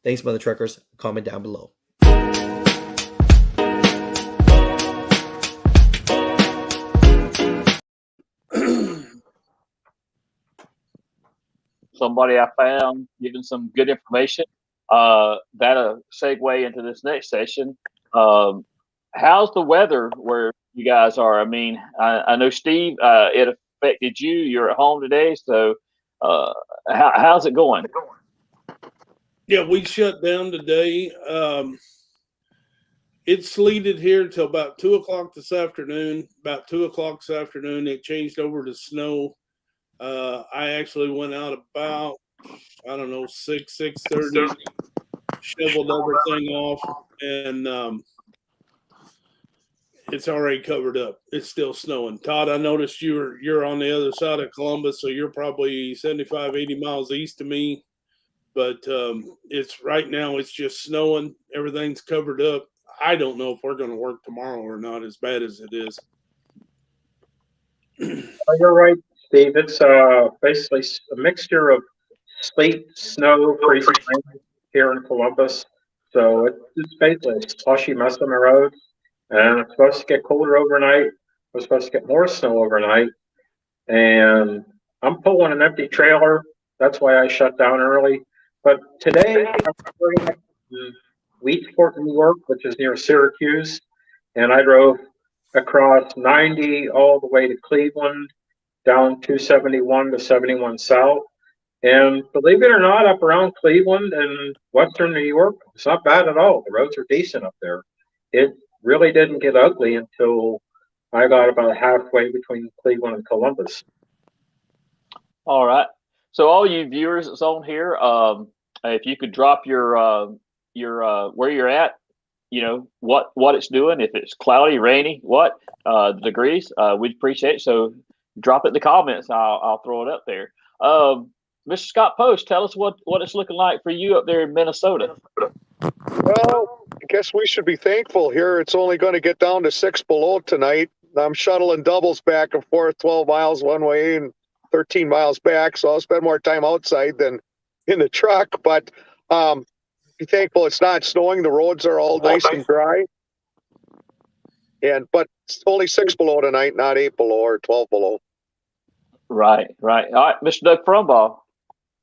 Thanks, mother truckers. Comment down below. Somebody I found giving some good information. That'll segue into this next session. How's the weather where you guys are? I mean, I know Steve, it affected you. You're at home today, so how's it going? Yeah, we shut down today. It sleeted here until about 2 o'clock this afternoon. About 2 o'clock this afternoon, it changed over to snow. I actually went out about, 6:30, shoveled everything off, and it's already covered up. It's still snowing. Todd, I noticed you're on the other side of Columbus, so you're probably 75, 80 miles east of me. But it's right now, it's just snowing. Everything's covered up. I don't know if we're going to work tomorrow or not, as bad as it is. You're right, Steve. It's basically a mixture of sleet, snow, freezing rain here in Columbus. So it's basically a slushy mess on the road. And it's supposed to get colder overnight. We're supposed to get more snow overnight. And I'm pulling an empty trailer. That's why I shut down early. But today, I'm going to Wheatport, New York, which is near Syracuse. And I drove across 90 all the way to Cleveland, down 271 to 71 South. And believe it or not, up around Cleveland and Western New York, it's not bad at all. The roads are decent up there. It really didn't get ugly until I got about halfway between Cleveland and Columbus. All right. So all you viewers that's on here, if you could drop your where you're at, you know, what it's doing, if it's cloudy, rainy, what the degrees, we'd appreciate it. So drop it in the comments. I'll throw it up there. Mr. Scott Post, tell us what it's looking like for you up there in Minnesota. Well, I guess we should be thankful here. It's only going to get down to 6 below tonight. I'm shuttling doubles back and forth, 12 miles one way and 13 miles back. So I'll spend more time outside than in the truck. But be thankful it's not snowing. The roads are all nice and dry. But it's only 6 below tonight, not 8 below or 12 below. Right. All right, Mr. Doug Frumbaugh.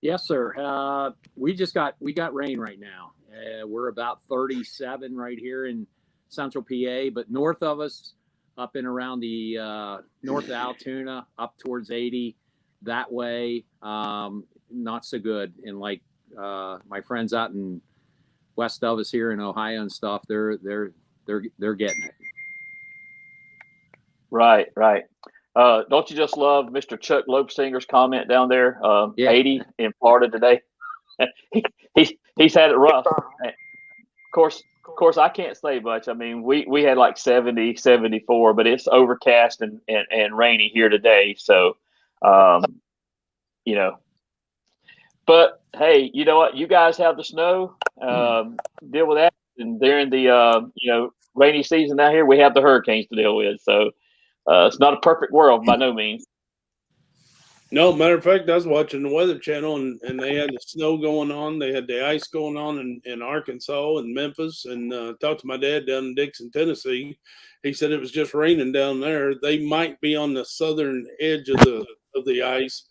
Yes, sir. We got rain right now. We're about 37 right here in central PA, but north of us, up and around the north of Altoona, up towards 80, that way, not so good. And like my friends out in west of us here in Ohio and stuff, they're getting it. Right. Don't you just love Mr. Chuck Lopesinger's comment down there? 80 in Florida today. He's had it rough. Of course, course, I can't say much. I mean, we had like 70, 74, but it's overcast and rainy here today. So, you know, but hey, you know what? You guys have the snow, deal with that. And during the, rainy season out here, we have the hurricanes to deal with. So it's not a perfect world by no means. No, matter of fact, I was watching the Weather Channel, and they had the snow going on. They had the ice going on in Arkansas and Memphis. And talked to my dad down in Dixon, Tennessee. He said it was just raining down there. They might be on the southern edge of the ice.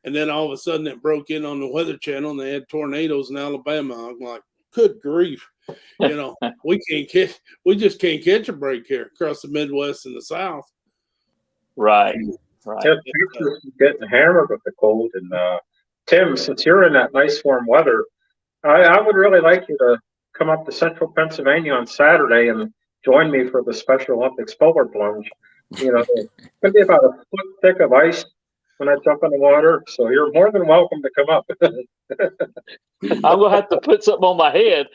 And then all of a sudden it broke in on the Weather Channel, and they had tornadoes in Alabama. I'm like, good grief. We just can't catch a break here across the Midwest and the South. Right. Right. Yeah, Texas is getting hammered with the cold. And Tim, since you're in that nice warm weather, I would really like you to come up to Central Pennsylvania on Saturday and join me for the Special Olympics polar plunge. It's going to be about a foot thick of ice when I jump in the water, so you're more than welcome to come up. I'm gonna have to put something on my head.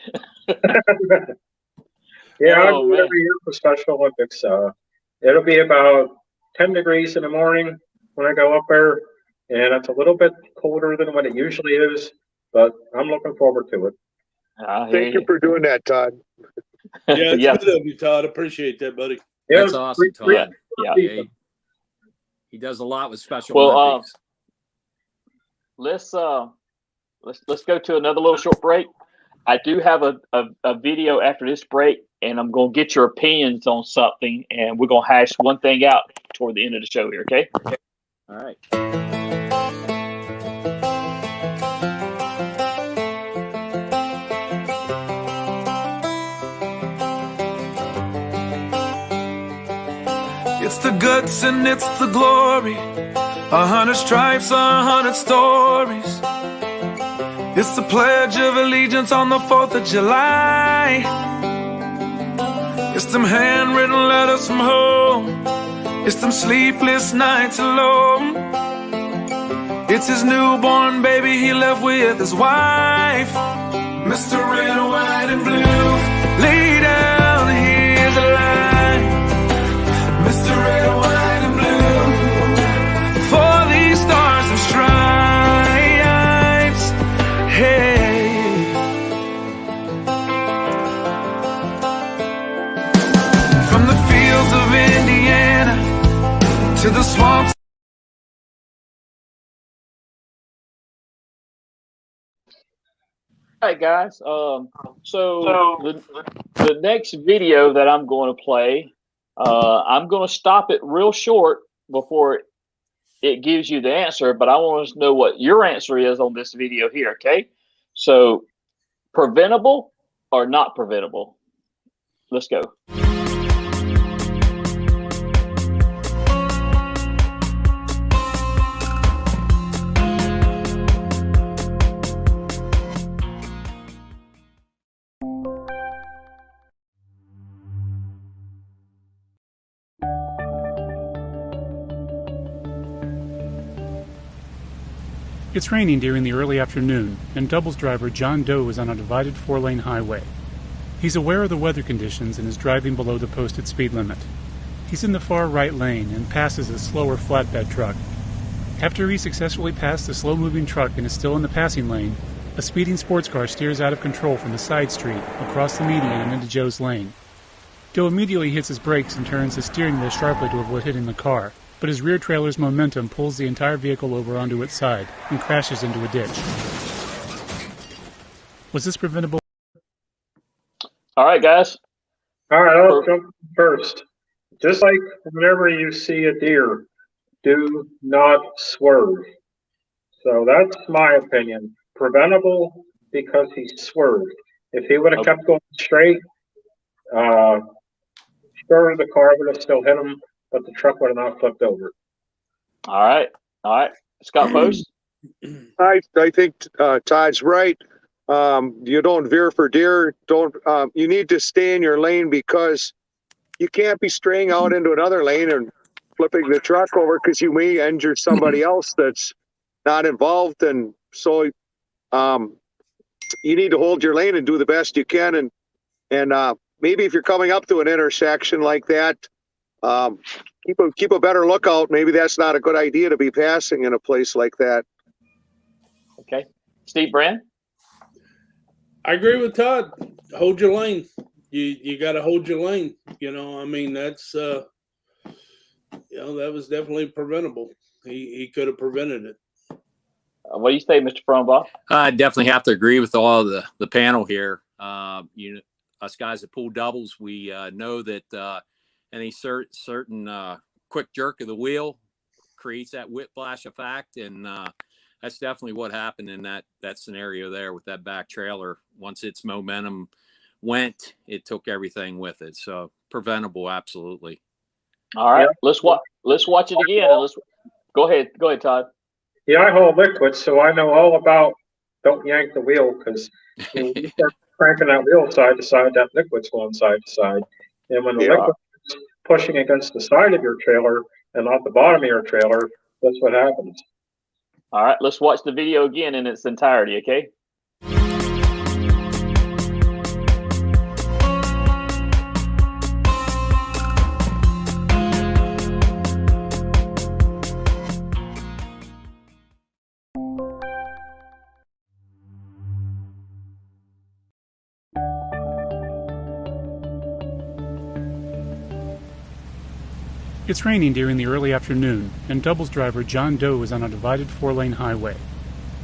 Yeah, I do it every year for Special Olympics. It'll be about 10 degrees in the morning when I go up there, and it's a little bit colder than what it usually is, but I'm looking forward to it. Thank you for doing that, Todd. Yeah, it's good of you, Todd. Appreciate that, buddy. Yeah, That's awesome, Todd. Yeah. He does a lot with Special Well, Olympics. Let's go to another little short break. I do have a video after this break, and I'm going to get your opinions on something, and we're going to hash one thing out toward the end of the show here, okay? All right. It's the guts and it's the glory. 100 stripes, 100 stories. It's the Pledge of Allegiance on the 4th of July. It's them handwritten letters from home. It's them sleepless nights alone. It's his newborn baby he left with his wife. Mr. Red, White, and Blue, lay down, here's a line. Mr. Red, White, and Blue, for these stars and stripes. Hey, from the fields of Indiana to the swamps. All right, guys. So the next video that I'm going to play, I'm going to stop it real short before it gives you the answer, but I want to know what your answer is on this video here, okay? So, preventable or not preventable? Let's go. It's raining during the early afternoon, and Doubles driver John Doe is on a divided 4-lane highway. He's aware of the weather conditions and is driving below the posted speed limit. He's in the far right lane and passes a slower flatbed truck. After he successfully passed the slow-moving truck and is still in the passing lane, a speeding sports car steers out of control from the side street, across the median and into Joe's lane. Doe immediately hits his brakes and turns his steering wheel sharply to avoid hitting the car, but his rear trailer's momentum pulls the entire vehicle over onto its side and crashes into a ditch. Was this preventable? All right, guys. All right, I'll jump first. Just like whenever you see a deer, do not swerve. So that's my opinion. Preventable because he swerved. If he would have kept going straight, sure, the car would have still hit him, but the truck would have not flipped over. All right. Scott Post? I think Todd's right. You don't veer for deer. You need to stay in your lane because you can't be straying out into another lane and flipping the truck over because you may injure somebody else that's not involved. And so you need to hold your lane and do the best you can. And And maybe if you're coming up to an intersection like that, keep a better lookout. Maybe that's not a good idea to be passing in a place like that. Okay. Steve Brand? I agree with Todd. Hold your lane. You got to hold your lane. You know, I mean, that's, you know, that was definitely preventable. He could have prevented it. What do you say, Mr. Frombaugh? I definitely have to agree with all the panel here. You know, us guys that pull doubles, we know that any certain quick jerk of the wheel creates that whiplash effect, and that's definitely what happened in that scenario there with that back trailer. Once its momentum went, it took everything with it. So preventable, absolutely. All right, let's watch it again, and let's go ahead, Todd. Yeah, I haul liquid, so I know all about don't yank the wheel, because when you start cranking that wheel side to side, that liquid's going side to side. And when the liquid is pushing against the side of your trailer and not the bottom of your trailer, that's what happens. All right, let's watch the video again in its entirety, okay? It's raining during the early afternoon, and doubles driver John Doe is on a divided 4-lane highway.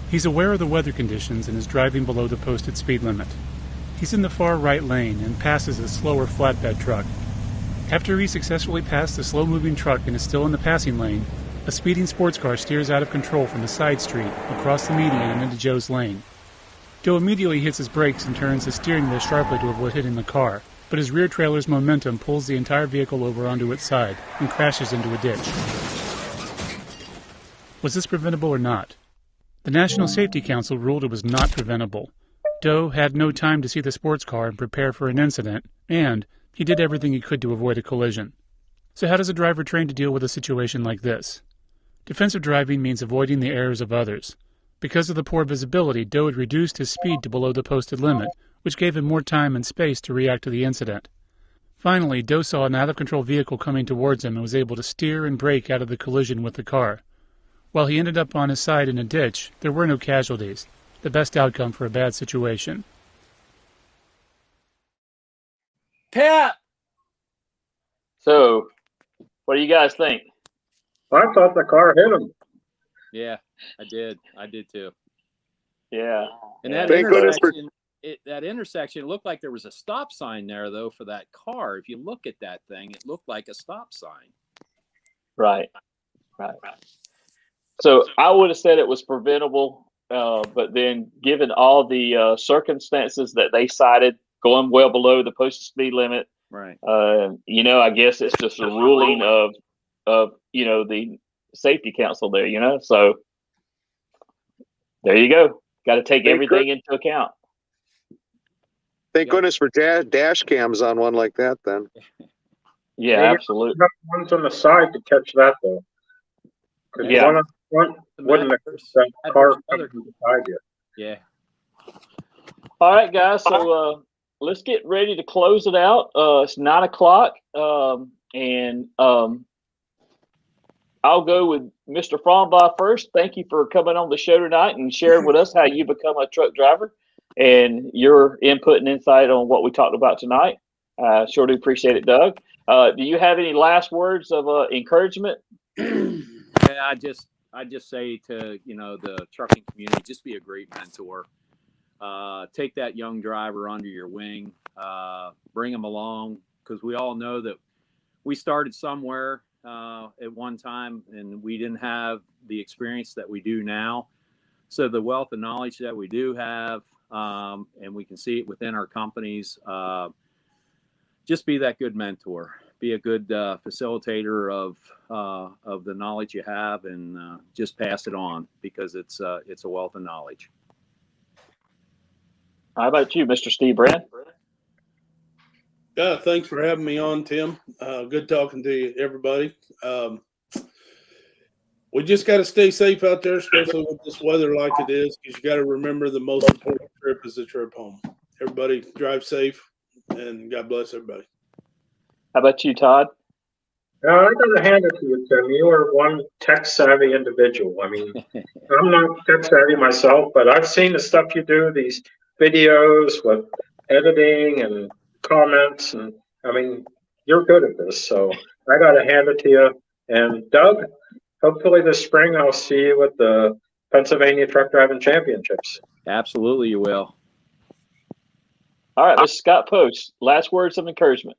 He's aware of the weather conditions and is driving below the posted speed limit. He's in the far right lane and passes a slower flatbed truck. After he successfully passed the slow-moving truck and is still in the passing lane, a speeding sports car steers out of control from a side street, across the median and into Joe's lane. Doe immediately hits his brakes and turns his steering wheel sharply to avoid hitting the car, but his rear trailer's momentum pulls the entire vehicle over onto its side and crashes into a ditch. Was this preventable or not? The National Safety Council ruled it was not preventable. Doe had no time to see the sports car and prepare for an incident, and he did everything he could to avoid a collision. So how does a driver train to deal with a situation like this? Defensive driving means avoiding the errors of others. Because of the poor visibility, Doe had reduced his speed to below the posted limit, which gave him more time and space to react to the incident. Finally, Doe saw an out-of-control vehicle coming towards him and was able to steer and brake out of the collision with the car. While he ended up on his side in a ditch, there were no casualties, the best outcome for a bad situation. Pat! So, what do you guys think? I thought the car hit him. Yeah, I did. I did too. Yeah. And that Thank goodness for that intersection looked like there was a stop sign there, though, for that car. If you look at that thing, it looked like a stop sign. Right. So I would have said it was preventable, but then given all the circumstances that they cited, going well below the posted speed limit, right? You know, I guess it's just a ruling of you know, the safety council there. You know, so there you go. Got to take everything into account. Thank goodness for dash cams on one like that then. Yeah, absolutely. Ones on the side to catch that though. Yeah. One on the front wouldn't have that car coming from the side yet. Yeah. All right, guys. So let's get ready to close it out. It's 9 o'clock, and I'll go with Mr. Frombaugh first. Thank you for coming on the show tonight and sharing with us how you become a truck driver and your input and insight on what we talked about tonight. Sure do appreciate it, Doug. Do you have any last words of encouragement? Yeah, I just say to, you know, the trucking community, just be a great mentor. Take that young driver under your wing, bring them along, because we all know that we started somewhere at one time and we didn't have the experience that we do now. So the wealth of knowledge that we do have, and we can see it within our companies, just be that good mentor, be a good facilitator of the knowledge you have, and just pass it on, because it's a wealth of knowledge. How about you, Mr. Steve Brand? Yeah, thanks for having me on, Tim. Good talking to you, everybody. We just got to stay safe out there, especially with this weather like it is, because you got to remember the most important trip is the trip home. Everybody drive safe. and God bless everybody. How about you, Todd? I got to hand it to you, Tim. You are one tech-savvy individual. I mean, I'm not tech-savvy myself, but I've seen the stuff you do, these videos with editing and comments, and I mean, you're good at this. So I got to hand it to you. And Doug, hopefully this spring I'll see you at the Pennsylvania Truck Driving Championships. Absolutely, you will. All right, Mr. Scott Post, last words of encouragement.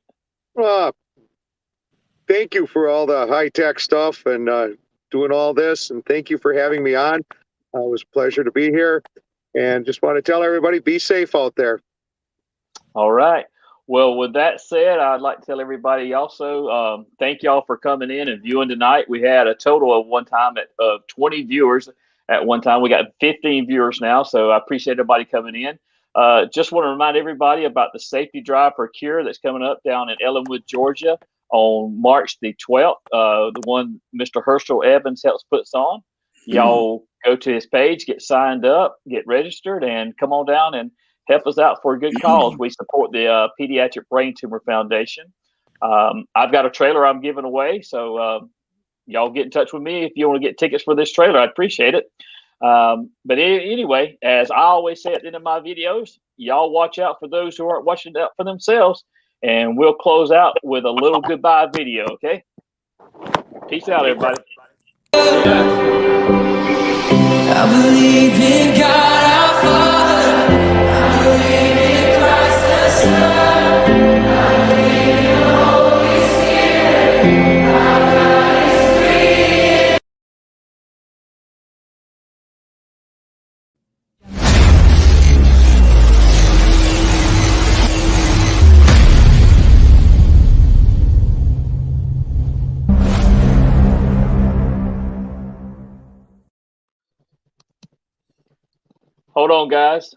Thank you for all the high-tech stuff and doing all this, and thank you for having me on. It was a pleasure to be here, and just want to tell everybody, be safe out there. All right. Well, with that said, I'd like to tell everybody also, thank y'all for coming in and viewing tonight. We had a total of one time of 20 viewers at one time. We got 15 viewers now, so I appreciate everybody coming in. Just want to remind everybody about the Safety Drive for Cure that's coming up down in Ellenwood, Georgia on March the 12th, the one Mr. Herschel Evans helps puts on. Y'all go to his page, get signed up, get registered, and come on down and help us out for a good cause. We support the Pediatric Brain Tumor Foundation. I've got a trailer I'm giving away, so y'all get in touch with me if you want to get tickets for this trailer. I'd appreciate it. But anyway, as I always say at the end of my videos, y'all watch out for those who aren't watching out for themselves, and we'll close out with a little goodbye video, okay? Peace out, everybody. I believe in God our Father. I believe in Christ the Son. I believe in the Holy Spirit. Our God is free. Hold on, guys.